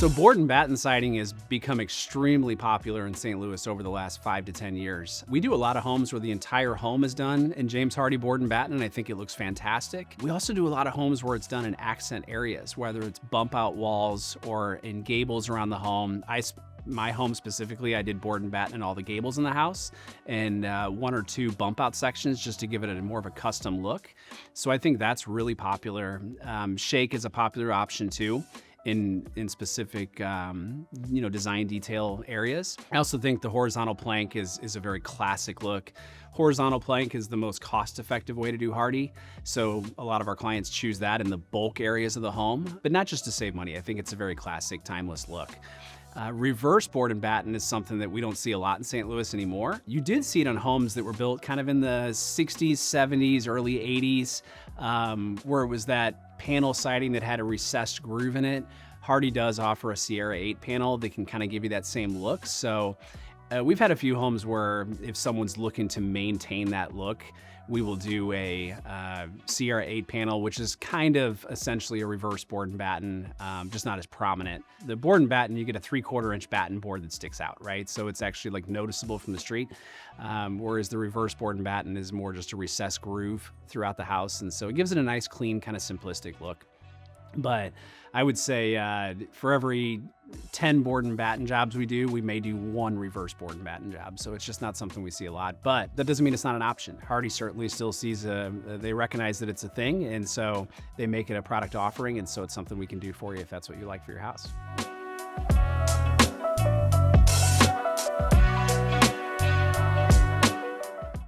So board and batten siding has become extremely popular in St. Louis over the last 5 to 10 years. We do a lot of homes where the entire home is done in James Hardie board and batten, and I think it looks fantastic. We also do a lot of homes where it's done in accent areas, whether it's bump out walls or in gables around the home. My home specifically, I did board and batten in all the gables in the house and 1 or 2 bump out sections just to give it a more of a custom look. So I think that's really popular. Shake is a popular option too in specific design detail areas. I also think the horizontal plank is a very classic look. Horizontal plank is the most cost-effective way to do Hardie, so a lot of our clients choose that in the bulk areas of the home, but not just to save money. I think it's a very classic, timeless look. Reverse board and batten is something that we don't see a lot in St. Louis anymore. You did see it on homes that were built kind of in the 60s, 70s, early 80s, where it was that panel siding that had a recessed groove in it. Hardie does offer a Sierra 8 panel that can kind of give you that same look. So we've had a few homes where if someone's looking to maintain that look, we will do a Sierra 8 panel, which is kind of essentially a reverse board and batten, just not as prominent. The board and batten, you get a 3/4 inch batten board that sticks out, right? So it's actually like noticeable from the street, whereas the reverse board and batten is more just a recessed groove throughout the house. And so it gives it a nice, clean, kind of simplistic look. But I would say for every 10 board and batten jobs we do, we may do 1 reverse board and batten job. So it's just not something we see a lot, but that doesn't mean it's not an option. Hardie certainly still sees they recognize that it's a thing. And so they make it a product offering. And so it's something we can do for you if that's what you like for your house.